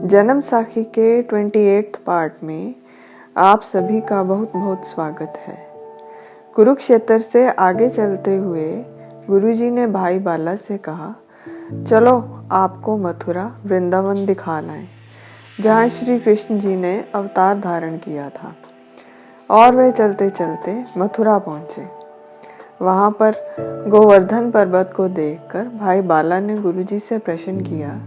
जन्म साखी के 28th पार्ट में आप सभी का बहुत बहुत स्वागत है। कुरुक्षेत्र से आगे चलते हुए गुरुजी ने भाई बाला से कहा, चलो आपको मथुरा वृंदावन दिखाना है, जहाँ श्री कृष्ण जी ने अवतार धारण किया था। और वे चलते चलते मथुरा पहुँचे। वहाँ पर गोवर्धन पर्वत को देखकर भाई बाला ने गुरुजी से प्रश्न किया,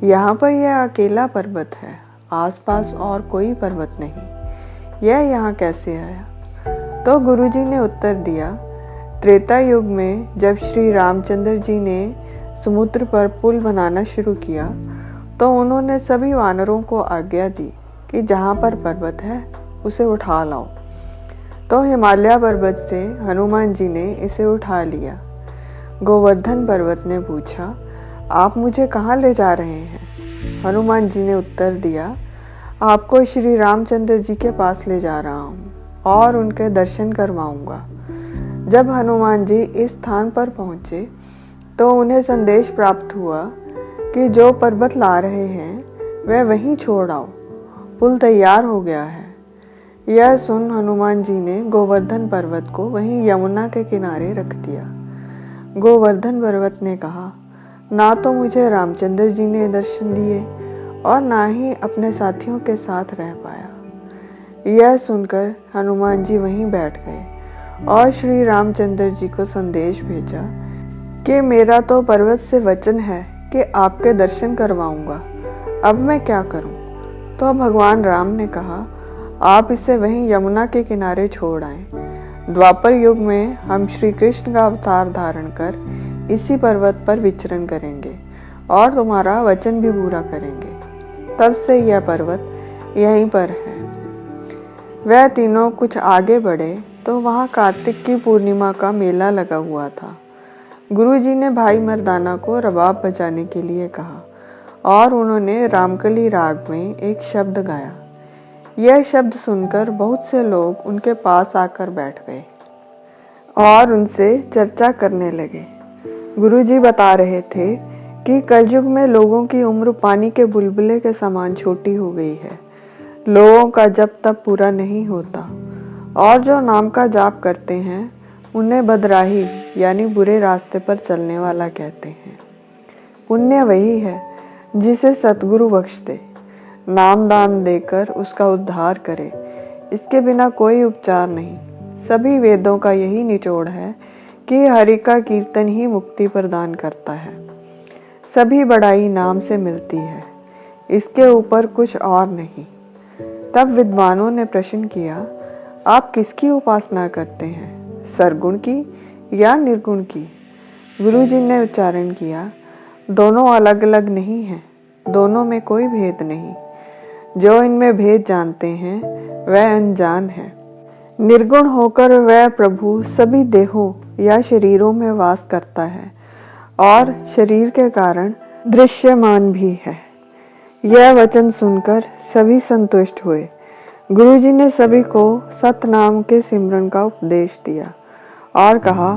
यहाँ पर यह अकेला पर्वत है, आसपास और कोई पर्वत नहीं, यह यहाँ कैसे आया? तो गुरुजी ने उत्तर दिया, त्रेता युग में जब श्री रामचंद्र जी ने समुद्र पर पुल बनाना शुरू किया तो उन्होंने सभी वानरों को आज्ञा दी कि जहाँ पर पर्वत है उसे उठा लाओ। तो हिमालय पर्वत से हनुमान जी ने इसे उठा लिया। गोवर्धन पर्वत ने पूछा, आप मुझे कहाँ ले जा रहे हैं? हनुमान जी ने उत्तर दिया, आपको श्री रामचंद्र जी के पास ले जा रहा हूँ और उनके दर्शन करवाऊंगा। जब हनुमान जी इस स्थान पर पहुँचे तो उन्हें संदेश प्राप्त हुआ कि जो पर्वत ला रहे हैं वह वहीं छोड़ आओ, पुल तैयार हो गया है। यह सुन हनुमान जी ने गोवर्धन पर्वत को वहीं यमुना के किनारे रख दिया। गोवर्धन पर्वत ने कहा, ना तो मुझे रामचंद्र जी ने दर्शन दिए और ना ही अपने साथियों के साथ रह पाया। यह सुनकर हनुमान जी वहीं बैठ गए और श्री रामचंद्र जी को संदेश भेजा कि मेरा तो पर्वत से वचन है कि आपके दर्शन करवाऊंगा, अब मैं क्या करूं? तो भगवान राम ने कहा, आप इसे वहीं यमुना के किनारे छोड़ आएं। द्वापर युग में हम श्री कृष्ण का अवतार धारण कर इसी पर्वत पर विचरण करेंगे और तुम्हारा वचन भी पूरा करेंगे। तब से यह पर्वत यहीं पर है। वह तीनों कुछ आगे बढ़े तो वहाँ कार्तिक की पूर्णिमा का मेला लगा हुआ था। गुरुजी ने भाई मर्दाना को रबाब बजाने के लिए कहा और उन्होंने रामकली राग में एक शब्द गाया। यह शब्द सुनकर बहुत से लोग उनके पास आकर बैठ गए और उनसे चर्चा करने लगे। गुरुजी बता रहे थे कि कलयुग में लोगों की उम्र पानी के बुलबुले के समान छोटी हो गई है। लोगों का जप तप पूरा नहीं होता और जो नाम का जाप करते हैं उन्हें बदराही यानी बुरे रास्ते पर चलने वाला कहते हैं। पुण्य वही है जिसे सतगुरु बख्श दे, नाम दान देकर उसका उद्धार करे। इसके बिना कोई उपचार नहीं। सभी वेदों का यही निचोड़ है कि हरि का कीर्तन ही मुक्ति प्रदान करता है। सभी बड़ाई नाम से मिलती है, इसके ऊपर कुछ और नहीं। तब विद्वानों ने प्रश्न किया, आप किसकी उपासना करते हैं, सरगुण की या निर्गुण की? गुरुजी ने उच्चारण किया, दोनों अलग अलग नहीं हैं, दोनों में कोई भेद नहीं। जो इनमें भेद जानते हैं वह अनजान है। निर्गुण होकर वह प्रभु सभी देहों या शरीरों में वास करता है और शरीर के कारण दृश्यमान भी है। यह वचन सुनकर सभी संतुष्ट हुए। गुरुजी ने सभी को सतनाम के सिमरन का उपदेश दिया और कहा,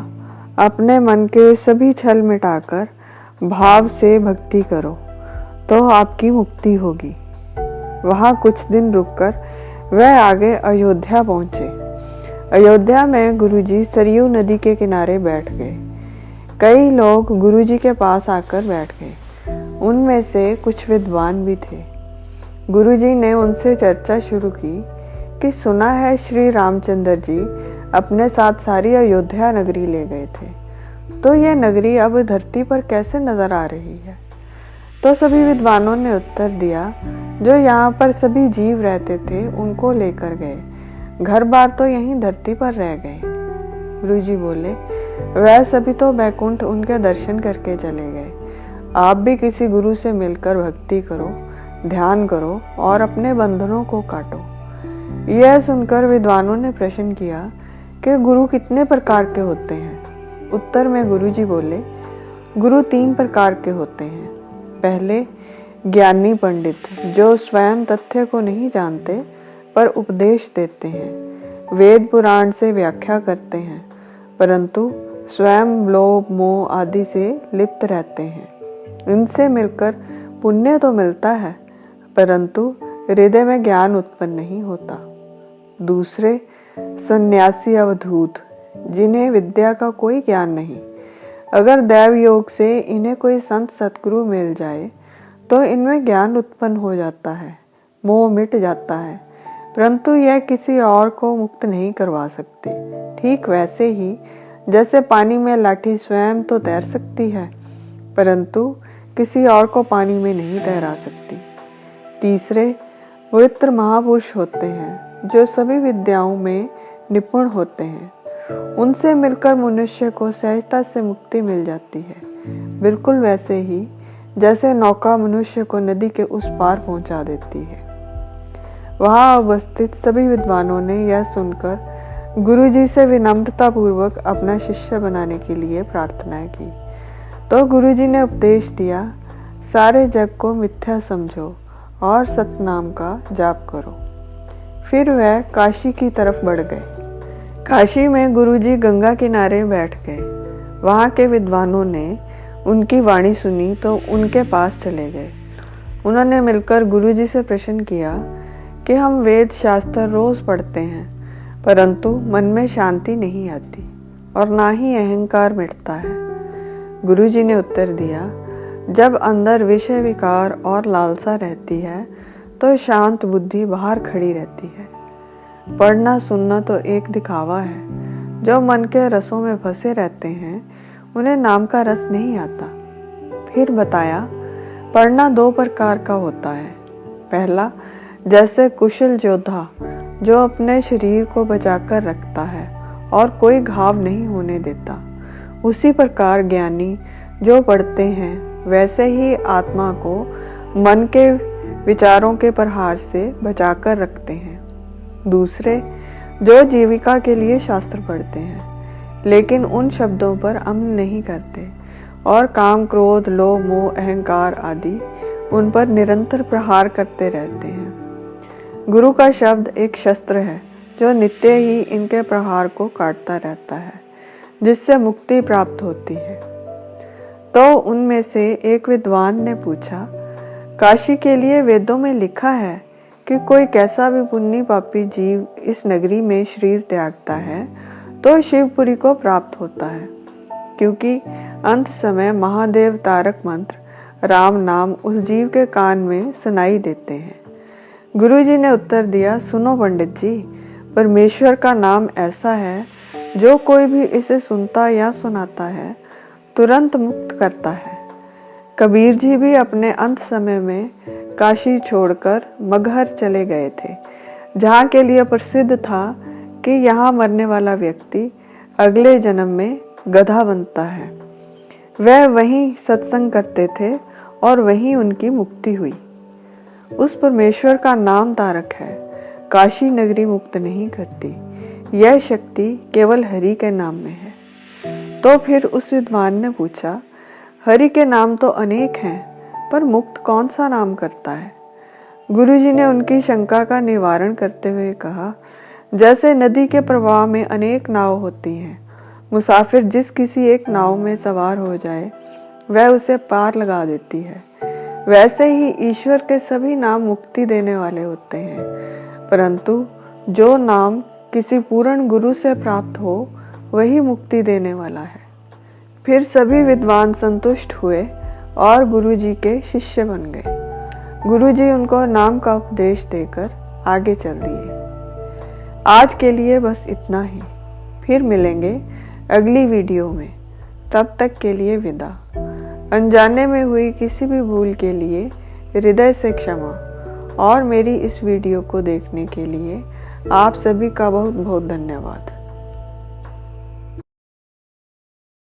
अपने मन के सभी छल मिटाकर भाव से भक्ति करो तो आपकी मुक्ति होगी। वहाँ कुछ दिन रुककर वह आगे अयोध्या पहुँचे। अयोध्या में गुरुजी सरयू नदी के किनारे बैठ गए। कई लोग गुरुजी के पास आकर बैठ गए। उनमें से कुछ विद्वान भी थे। गुरुजी ने उनसे चर्चा शुरू की कि सुना है श्री रामचंद्र जी अपने साथ सारी अयोध्या नगरी ले गए थे, तो यह नगरी अब धरती पर कैसे नजर आ रही है? तो सभी विद्वानों ने उत्तर दिया, जो यहाँ पर सभी जीव रहते थे उनको लेकर गए, घर बार तो यहीं धरती पर रह गए। गुरुजी बोले, वह सभी तो बैकुंठ उनके दर्शन करके चले गए। आप भी किसी गुरु से मिलकर भक्ति करो, ध्यान करो और अपने बंधनों को काटो। यह सुनकर विद्वानों ने प्रश्न किया कि गुरु कितने प्रकार के होते हैं? उत्तर में गुरुजी बोले, गुरु 3 प्रकार के होते हैं। पहले ज्ञानी पंडित, जो स्वयं तथ्य को नहीं जानते पर उपदेश देते हैं, वेद पुराण से व्याख्या करते हैं परंतु स्वयं लोभ मोह आदि से लिप्त रहते हैं। इनसे मिलकर पुण्य तो मिलता है परंतु हृदय में ज्ञान उत्पन्न नहीं होता। दूसरे सन्यासी अवधूत, जिन्हें विद्या का कोई ज्ञान नहीं। अगर दैव योग से इन्हें कोई संत सतगुरु मिल जाए तो इनमें ज्ञान उत्पन्न हो जाता है, मोह मिट जाता है, परंतु यह किसी और को मुक्त नहीं करवा सकते। ठीक वैसे ही जैसे पानी में लाठी स्वयं तो तैर सकती है, परंतु किसी और को पानी में नहीं तैरा सकती। तीसरे पवित्र महापुरुष होते हैं जो सभी विद्याओं में निपुण होते हैं। उनसे मिलकर मनुष्य को सहजता से मुक्ति मिल जाती है, बिल्कुल वैसे ही जैसे नौका मनुष्य को नदी के उस पार पहुंचा देती है। वहां उपस्थित सभी विद्वानों ने यह सुनकर गुरुजी से विनम्रता पूर्वक अपना शिष्य बनाने के लिए प्रार्थना की। तो गुरुजी ने उपदेश दिया, सारे जग को मिथ्या समझो और सतनाम का जाप करो। फिर वह काशी की तरफ बढ़ गए। काशी में गुरुजी गंगा किनारे बैठ गए। वहाँ के विद्वानों ने उनकी वाणी सुनी तो उनके पास चले गए। उन्होंने मिलकर गुरुजी से प्रश्न किया कि हम वेद शास्त्र रोज पढ़ते हैं, परंतु मन में शांति नहीं आती और ना ही अहंकार मिटता है। गुरुजी ने उत्तर दिया, जब अंदर विषय विकार और लालसा रहती है तो शांत बुद्धि बाहर खड़ी रहती है। पढ़ना सुनना तो एक दिखावा है। जो मन के रसों में फंसे रहते हैं उन्हें नाम का रस नहीं आता। फिर बताया, पढ़ना दो प्रकार का होता है। पहला, जैसे कुशल योद्धा जो अपने शरीर को बचाकर रखता है और कोई घाव नहीं होने देता। उसी प्रकार ज्ञानी जो पढ़ते हैं वैसे ही आत्मा को मन के विचारों के प्रहार से बचाकर रखते हैं। दूसरे, जो जीविका के लिए शास्त्र पढ़ते हैं लेकिन उन शब्दों पर अमल नहीं करते और काम क्रोध लोभ मोह अहंकार आदि उन पर निरंतर प्रहार करते रहते हैं। गुरु का शब्द एक शस्त्र है जो नित्य ही इनके प्रहार को काटता रहता है, जिससे मुक्ति प्राप्त होती है। तो उनमें से एक विद्वान ने पूछा, काशी के लिए वेदों में लिखा है कि कोई कैसा भी पुण्य पापी जीव इस नगरी में शरीर त्यागता है तो शिवपुरी को प्राप्त होता है, क्योंकि अंत समय महादेव तारक मंत्र राम नाम उस जीव के कान में सुनाई देते हैं। गुरुजी ने उत्तर दिया, सुनो पंडित जी, परमेश्वर का नाम ऐसा है जो कोई भी इसे सुनता या सुनाता है तुरंत मुक्त करता है। कबीर जी भी अपने अंत समय में काशी छोड़कर मगहर चले गए थे, जहाँ के लिए प्रसिद्ध था कि यहाँ मरने वाला व्यक्ति अगले जन्म में गधा बनता है। वह वहीं सत्संग करते थे और वहीं उनकी मुक्ति हुई। उस परमेश्वर का नाम तारक है, काशी नगरी मुक्त नहीं करती। यह शक्ति केवल हरि के नाम में है। तो फिर उस विद्वान ने पूछा, हरि के नाम तो अनेक हैं, पर मुक्त कौन सा नाम करता है? गुरुजी ने उनकी शंका का निवारण करते हुए कहा, जैसे नदी के प्रवाह में अनेक नाव होती हैं, मुसाफिर जिस किसी एक नाव में सवार हो जाए वह उसे पार लगा देती है, वैसे ही ईश्वर के सभी नाम मुक्ति देने वाले होते हैं, परंतु जो नाम किसी पूर्ण गुरु से प्राप्त हो वही मुक्ति देने वाला है। फिर सभी विद्वान संतुष्ट हुए और गुरुजी के शिष्य बन गए। गुरुजी उनको नाम का उपदेश देकर आगे चल दिए। आज के लिए बस इतना ही, फिर मिलेंगे अगली वीडियो में। तब तक के लिए विदा। अनजाने में हुई किसी भी भूल के लिए हृदय से क्षमा, और मेरी इस वीडियो को देखने के लिए आप सभी का बहुत बहुत धन्यवाद।